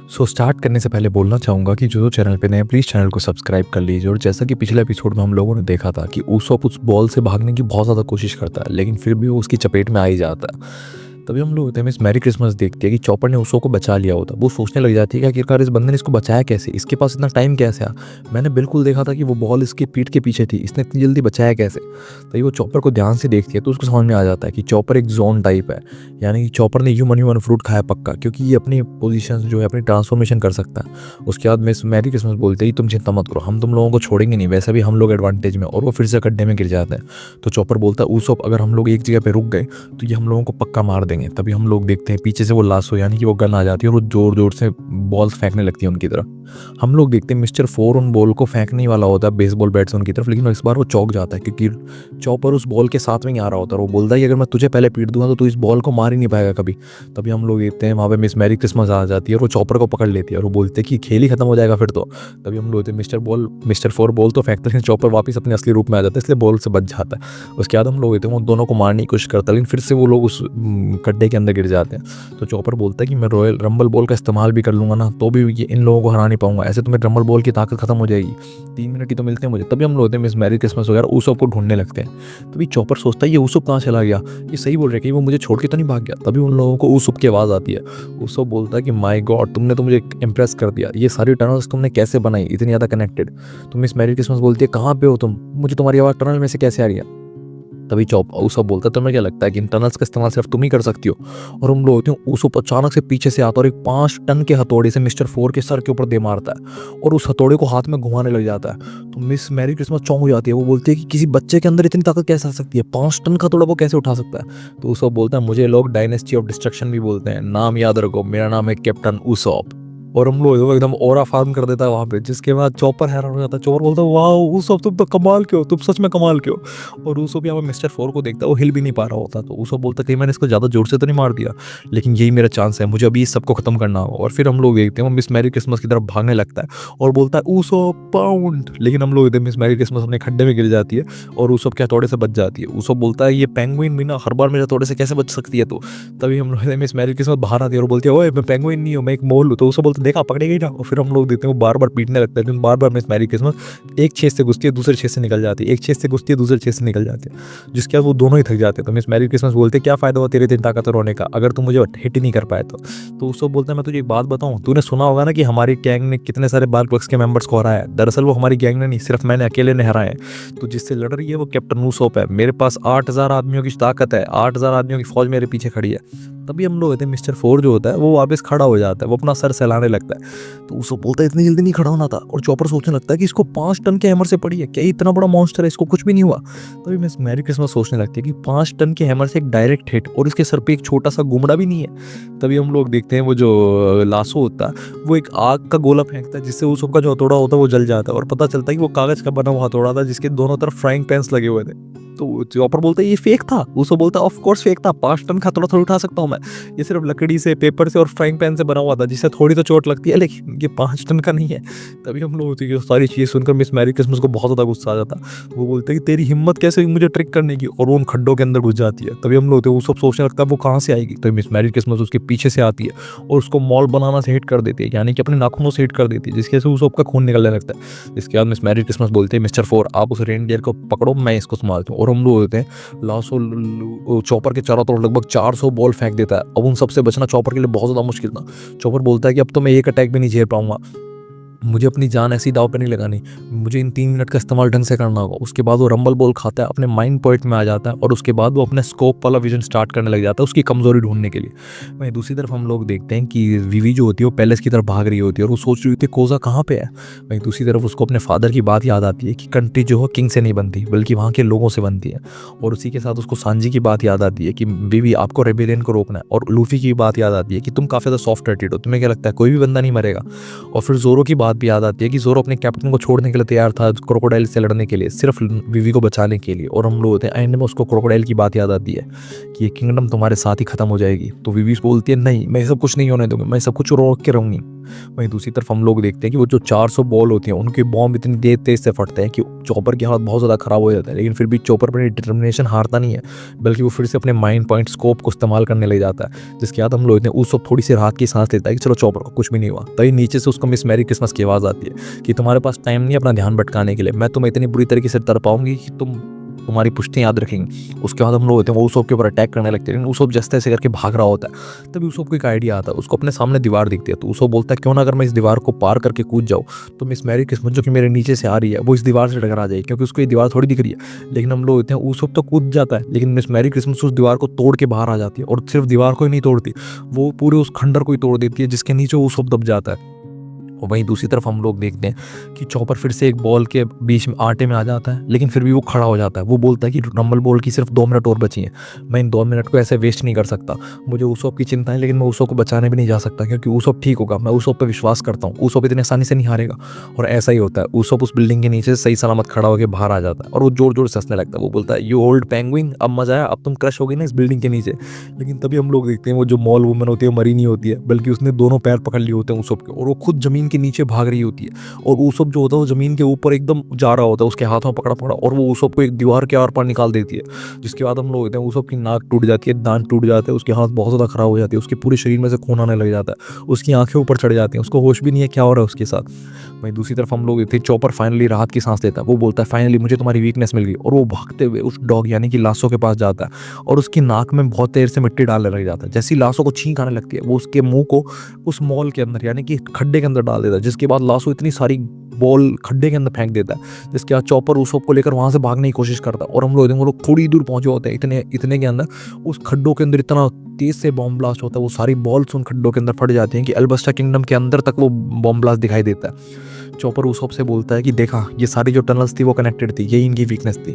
Start करने से पहले बोलना चाहूँगा कि जो चैनल पे नए प्लीज़ चैनल को सब्सक्राइब कर लीजिए। और जैसा कि पिछले एपिसोड में हम लोगों ने देखा था कि उसॉप उस बॉल से भागने की बहुत ज़्यादा कोशिश करता है, लेकिन फिर भी वो उसकी चपेट में आ ही जाता है। तभी हम लोग होते हैं मिस मैरी क्रिसमस देखती है कि चॉपर ने उसो को बचा लिया होता। वो सोचने लग जाती है कि आखिरकार इस बंदे ने इसको बचाया कैसे, इसके पास इतना टाइम कैसे आ। मैंने बिल्कुल देखा था कि वो बॉल इसकी पीठ के पीछे थी, इसने इतनी जल्दी बचाया कैसे। तभी वो चॉपर को ध्यान से देखती है तो उसको समझ में आ जाता है कि चॉपर एक जोन टाइप है, यानी कि चॉपर ने ह्यूमन फ्रूट खाया पक्का, क्योंकि ये अपनी पोजीशन जो है अपनी ट्रांसफॉर्मेशन कर सकता है। उसके बाद मिस मैरी क्रिसमस बोलते ही तुम चिंता मत करो, हम तुम लोगों को छोड़ेंगे नहीं, वैसे भी हम लोग एडवांटेज में। और वो फिर से गड्ढे में गिर जाते हैं। तो चॉपर बोलता है उसोप अगर हम लोग एक जगह पे रुक गए तो ये हम लोगों को पक्का मार देंगे। तभी हम लोग देखते हैं पीछे से वो लासो यानी कि वो गन आ जाती है और वो जोर जोर से बॉल्स फेंकने लगती है उनकी तरफ। हम लोग देखते हैं मिस्टर फोर उन बॉल को फेंकने ही वाला होता है बेसबॉल बैट से उनकी तरफ, लेकिन इस बार वो चौक जाता है क्योंकि चॉपर उस बॉल के साथ में ही आ रहा होता है। वो बोलता है कि अगर मैं तुझे पहले पीट दूंगा तो तू इस बॉल को मार ही नहीं पाएगा कभी। तभी हम लोग देखते हैं वहाँ पे मिस मैरी क्रिसमस आ जाती है और वो चॉपर को पकड़ लेती है और वो बोलते हैं कि खेल ही खत्म हो जाएगा फिर तो। तभी हम लोग देखते हैं मिस्टर फोर बॉल तो फेंकते हैं, चॉपर वापस अपने असली रूप में आ जाता है, इसलिए बॉल से बच जाता है। उसके बाद हम लोग देखते हैं वो दोनों को मारने की कोशिश करता है, लेकिन फिर से वो लोग उस गड्ढे के अंदर गिर जाते हैं। तो चॉपर बोलता है कि मैं रॉयल रंबल बॉल का इस्तेमाल भी कर लूंगा ना तो भी ये इन लोगों को हरा नहीं पाऊंगा, ऐसे तो मेरे रंबल बॉल की ताकत खत्म हो जाएगी, 3 मिनट ही तो मिलते हैं मुझे। तभी हम लोग होते हैं मिस मैरी क्रिसमस वगैरह उसोप को ढूंढने लगते हैं। तभी चॉपर सोचता है ये उसोप कहाँ चला गया, ये सही बोल रहे कि वो मुझे छोड़ के तो नहीं भाग गया। तभी उन लोगों को उसोप की आवाज़ आती है। उसोप बोलता है कि माय गॉड तुमने तो मुझे इम्प्रेस कर दिया, ये सारी टनल्स तुमने कैसे बनाई इतनी ज़्यादा कनेक्टेड। तो मिस मैरी क्रिसमस बोलती है कहाँ पे हो तुम, मुझे तुम्हारी आवाज़ टनल में से कैसे आ रही है। तभी उसो बोलता है तुम्हें क्या लगता है कि इन टनल्स का इस्तेमाल सिर्फ तुम ही कर सकती हो। और हम लोग होते हैं उसो अचानक से पीछे से आता है और एक 5 टन के हथौड़े से मिस्टर फोर के सर के ऊपर दे मारता है और उस हथौड़े को हाथ में घुमाने लग जाता है। तो मिस मैरी क्रिसमस चौंक हो जाती है। वो बोलती है कि किसी बच्चे के अंदर इतनी ताकत कैसे आ सकती है, 5 टन का हथौड़ा वो कैसे उठा सकता है। तो उसो बोलता है मुझे लोग डायनेस्टी ऑफ डिस्ट्रक्शन भी बोलते हैं, नाम याद रखो मेरा नाम है कैप्टन उसोप। और हम लोग एकदम ओरा फार्म कर देता है वहाँ पे, जिसके बाद चॉपर हैरान हो जाता है। चॉपर बोलता है वाह उसोप तुम तो कमाल के हो, तुम सच में कमाल के हो। और उसोप यहाँ पे मिस्टर फोर को देखता है, वो हिल भी नहीं पा रहा होता। तो उसोप बोलता है कि मैंने इसको ज़्यादा जोर से तो नहीं मार दिया, लेकिन यही मेरा चांस है, मुझे अभी इस सबको खत्म करना होगा। और फिर हम लोग देखते हैं वो मिस मैरी क्रिसमस की तरफ भागने लगता है और बोलता है उसोप पाउंड, लेकिन हम लोग देखते हैं मिस मैरी क्रिसमस अपने खड्डे में गिर जाती है और उसोप के हथौड़े से बच जाती है। उसोप बोलता है ये पेंगुइन भी ना हर बार मेरे हथौड़े से कैसे बच सकती है तो। तभी हम लोग मिस मैरी क्रिसमस बाहर आती है और बोलती है ओए मैं पेंगुइन नहीं हूँ, मैं एक मोल हूँ। तो उसको बोलते देखा पकड़ेगी ना। और फिर हम लोग देखते हैं वो बार बार पीटने लगता है, लेकिन बार बार मिस मैरी क्रिसमस एक छेद से घुसती है दूसरे छेद से निकल जाती है, एक छेद से घुसती है दूसरे छेद से निकल जाती है, जिसके बाद वो दोनों ही थक जाते हैं। तो मिस मैरी क्रिसमस बोलते क्या फायदा हुआ तेरे इतनी ताकतवर होने का अगर तू मुझे हिट ही नहीं कर पाए तो। तो उसको बोलता है मैं तुझे एक बात बताऊं, तूने सुना होगा ना कि हमारी गैंग ने कितने सारे बाल बक्स के मेंबर्स को हराया है। दरअसल वो हमारी गैंग ने नहीं, सिर्फ मैंने अकेले ने हराए हैं। तो जिससे लड़ रही है वो कैप्टन उसोप है, मेरे पास 8,000 आदमियों की ताकत है, 8,000 आदमियों की फौज मेरे पीछे खड़ी है। तभी हम लोग होते हैं मिस्टर फोर जो होता है वो वापस खड़ा हो जाता है, वो अपना सर सहलाने लगता है। तो उसको बोलता है इतनी जल्दी नहीं खड़ा होना था। और चॉपर सोचने लगता है कि इसको 5 टन के हैमर से पड़ी है, क्या इतना बड़ा मॉन्स्टर है, इसको कुछ भी नहीं हुआ। तभी मिस मैरी क्रिसमस सोचने लगती है कि 5 टन के हैमर से एक डायरेक्ट हिट और इसके सर पे एक छोटा सा गुमड़ा भी नहीं है। तभी हम लोग देखते हैं वो जो लासो होता है वो एक आग का गोला फेंकता है, जिससे उस का जो हथौड़ा होता है वो जल जाता है और पता चलता है कि वो कागज का बना हुआ हथौड़ा था जिसके दोनों तरफ फ्राइंग पैन्स लगे हुए थे। तो चॉपर बोलता है ये फेक था। उसको बोलता है ऑफ कोर्स फेक था, 5 टन का हथौड़ा थोड़ी उठा सकता हूँ मैं, ये सिर्फ लकड़ी से पेपर से और फ्राइंग पैन से बना हुआ था जिससे थोड़ी तो चोट लगती है, लेकिन ये 5 टन का नहीं है। तभी हम लोग होती है सारी चीज़ सुनकर मिस मैरी क्रिसमस को बहुत ज़्यादा गुस्सा आ जाता। वो बोलते हैं कि तेरी हिम्मत कैसे हुई मुझे ट्रिक करने की, और वो उन खड्डों के अंदर घुस जाती है। तभी हम लोग होते हैं वो सब सोचने लगता है वो कहाँ से आएगी। तो मिस मैरी क्रिसमस उसके पीछे से आती है और उसको मॉल बनाना से हिट कर देती है, यानी कि अपने नाखूनों से हिट कर देती है, जिसके से उसका खून निकलने लगता है। इसके बाद मिस मैरी क्रिसमस बोलते हैं मिस्टर फोर आप उस रेनडियर को पकड़ो, मैं इसको संभालता हूँ। और हम लोग होते हैं लासो चॉपर के चारों तरफ लगभग 400 बॉल फेंक देता है। अब उन सबसे बचना चॉपर के लिए बहुत ज़्यादा मुश्किल था। चॉपर बोलता है कि अब तो मैं एक अटैक भी नहीं झेल पाऊंगा, मुझे अपनी जान ऐसी दाव पे नहीं लगानी, मुझे इन 3 मिनट का इस्तेमाल ढंग से करना होगा। उसके बाद वो रंबल बॉल खाता है, अपने माइंड पॉइंट में आ जाता है और उसके बाद वो अपने स्कोप वाला विजन स्टार्ट करने लग जाता है उसकी कमजोरी ढूंढने के लिए। वहीं दूसरी तरफ हम लोग देखते हैं कि विवी जो होती है वो पैलेस की तरफ भाग रही होती है और वो सोच रही होती है कोजा कहाँ पे है। वहीं दूसरी तरफ उसको अपने फादर की बात याद आती है कि कंट्री जो है किंग से नहीं बनती बल्कि वहाँ के लोगों से बनती है। और उसी के साथ उसको सांजी की बात याद आती है कि विवी आपको रेबेलियन को रोकना है। और लूफी की बात याद आती है कि तुम काफ़ी ज़्यादा सॉफ्ट हार्टेड हो, तुम्हें क्या लगता है कोई भी बंदा नहीं मरेगा। और फिर जोरो की बात भी याद आती है कि जोरो अपने कैप्टन को छोड़ने के लिए तैयार था क्रोकोडाइल से लड़ने के लिए, सिर्फ विवी को बचाने के लिए। और हम लोग होते हैं एंड में उसको क्रोकोडाइल की बात याद आती है कि ये किंगडम तुम्हारे साथ ही खत्म हो जाएगी। तो विवी बोलती है नहीं मैं सब कुछ नहीं होने दूंगी, मैं सब कुछ रोक के रहूंगी। वहीं दूसरी तरफ हम लोग देखते हैं कि वो जो 400 बॉल होती हैं उनके बॉम्ब इतनी तेज से फटते हैं कि चॉपर की हालत बहुत ज़्यादा ख़राब हो जाता है, लेकिन फिर भी चॉपर अपनी डिटर्मिनेशन हारता नहीं है, बल्कि वो फिर से अपने माइंड पॉइंट स्कोप को इस्तेमाल करने लग जाता है, जिसके बाद हम लोग इतने उस वक्त थोड़ी सी राहत की सांस लेता है कि चलो चॉपर को कुछ भी नहीं हुआ। तभी नीचे से उसको मिस मैरी क्रिसमस की आवाज़ आती है कि तुम्हारे पास टाइम नहीं है अपना ध्यान भटकाने के लिए, मैं तुम्हें इतनी बुरी तरीके से तरपाऊंगी कि तुम्हारी पुश्तें याद रखेंगे। उसके बाद हम लोग होते हैं वो उसोप के ऊपर अटैक करने लगते हैं, लेकिन उसोप जैसे तैसे करके भाग रहा होता है। तभी उसोप को एक आइडिया आता है, उसको अपने सामने दीवार दिखती है, तो उसोप बोलता है क्यों ना अगर मैं इस दीवार को पार करके कूद जाऊँ तो मिस मैरी क्रिसमस जो कि मेरे नीचे से आ रही है वो इस दीवार से टकरा जाएगी, क्योंकि उसको ये दीवार थोड़ी दिख रही है। लेकिन हम लोग होते हैं उसोप तो कूद जाता है, लेकिन मिस मैरी क्रिसमस उस दीवार को तोड़ के बाहर आ जाती है, और सिर्फ दीवार को ही नहीं तोड़ती, वो पूरे उस खंडर को ही तोड़ देती है जिसके नीचे उसोप दब जाता है। और वहीं दूसरी तरफ हम लोग देखते हैं कि चॉपर फिर से एक बॉल के बीच में आटे में आ जाता है, लेकिन फिर भी वो खड़ा हो जाता है। वो बोलता है कि रंबल बॉल की सिर्फ 2 मिनट और बची हैं, मैं इन 2 मिनट को ऐसे वेस्ट नहीं कर सकता। मुझे उसोप की चिंता है, लेकिन मैं उसोप को बचाने भी नहीं जा सकता, क्योंकि उसोप ठीक होगा, मैं उसोप पे विश्वास करता हूँ, उसोप इतनी आसानी से नहीं हारेगा। और ऐसा ही होता है, उसोप उस बिल्डिंग के नीचे सही सलामत खड़ा होकर बाहर आ जाता है, और वो जोर जोर से हंसने लगता है। वो बोलता है यू ओल्ड पेंगुइन, अब मजा आया, अब तुम क्रश हो गई ना इस बिल्डिंग के नीचे। लेकिन तभी हम लोग देखते हैं वो जो मॉल वूमन होती है मरी नहीं होती है, बल्कि उसने दोनों पैर पकड़ लिए होते हैं उसोप के, और वो खुद जमीन के नीचे भाग रही होती है। और उसोप जो होता है वो जमीन के ऊपर एकदम जा रहा होता है, उसके हाथों पकड़ा पकड़ा, और वो उसोप को एक दीवार के आर पार निकाल देती है, जिसके बाद हम लोग होते हैं उसोप की नाक टूट जाती है, दांत टूट जाते हैं, उसके हाथ बहुत ज़्यादा खराब हो जाती है, उसके पूरे शरीर में से खून आने लग जाता है, उसकी आंखें ऊपर चढ़ जाती हैं, उसको होश भी नहीं है क्या हो रहा है उसके साथ। वहीं दूसरी तरफ हम लोग थे, चॉपर फाइनली राहत की सांस लेता है। वो बोलता है फाइनली मुझे तुम्हारी वीकनेस मिल गई, और वो भागते हुए उस डॉग यानी कि लाशों के पास जाता है, और उसकी नाक में बहुत देर से मिट्टी डालने लग जाता है। जैसी लाशों को छींक आने लगती है, वो उसके मुंह को उस मॉल के अंदर यानी कि खड्डे के अंदर डाल देता है, जिसके बाद लाशों इतनी सारी बॉल खड्डे के अंदर फेंक देता है, जिसके बाद चॉपर उसोप को लेकर वहां से भागने की कोशिश करता है। और हम लोग थोड़ी दूर पहुंचे होते हैं, इतने इतने के अंदर उस खड्डों के अंदर इतना तेज से बॉम्ब ब्लास्ट होता है, वो सारी बॉल्स उन खड्डों के अंदर फट जाती हैं कि अल्बस्टा किंगडम के अंदर तक वो बॉम्ब ब्लास्ट दिखाई देता है। चॉपर उसोप से बोलता है कि देखा ये सारी जो टनल्स थी वो कनेक्टेड थी, यही इनकी वीकनेस थी।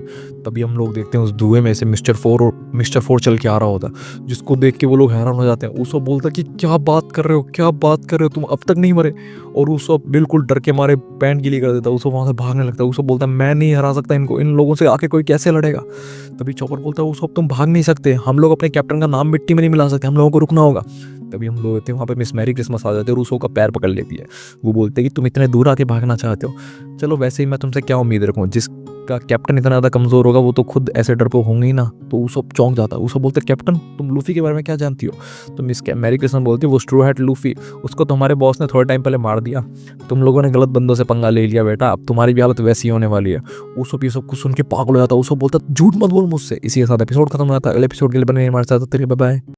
तभी हम लोग देखते हैं उस धुएं में से मिस्टर फोर चल के आ रहा होता है, जिसको देख के वो लोग हैरान हो जाते हैं। उसोप बोलता है कि क्या बात कर रहे हो, क्या बात कर रहे हो, तुम अब तक नहीं मरे। और उसोप बिल्कुल डर के मारे पैंट गीली कर देता है, उसोप वहां से भागने लगता है। उसोप बोलता है मैं नहीं हरा सकता इनको, इन लोगों से आके कोई कैसे लड़ेगा। तभी चॉपर बोलता है उसोप तुम भाग नहीं सकते, हम लोग अपने कैप्टन का नाम मिट्टी में नहीं मिला सकते, हम लोगों को रुकना होगा। तभी हम लोग होते हैं वहाँ पे मिस मैरी क्रिसमस आ जाते हैं और उसो का पैर पकड़ लेती है। वो बोलते हैं कि तुम इतने दूर आके भागना चाहते हो, चलो वैसे ही मैं तुमसे क्या उम्मीद रखूँ, जिसका कैप्टन इतना ज़्यादा कमज़ोर होगा वो तो खुद ऐसे डरपोक होंगे ही ना। तो वो सब चौंक जाता है, वो सब बोलते कैप्टन तुम लूफी के बारे में क्या जानती हो। तो मिस मैरी क्रिसमस बोलती है वो स्ट्रू हैट लूफी, उसको तुम्हारे बॉस ने थोड़े टाइम पहले मार दिया, तुम लोगों ने गलत बंदों से पंगा ले लिया बेटा, अब तुम्हारी भी हालत वैसी होने वाली है। वो सब ये सब कुछ सुन के पागल हो जाता है, वो सब बोलता झूठ मत बोल मुझसे। इसी के साथ एपिसोड खत्म हो जाता है। अगले एपिसोड के लिए बने हमारे साथ, बाय बाय।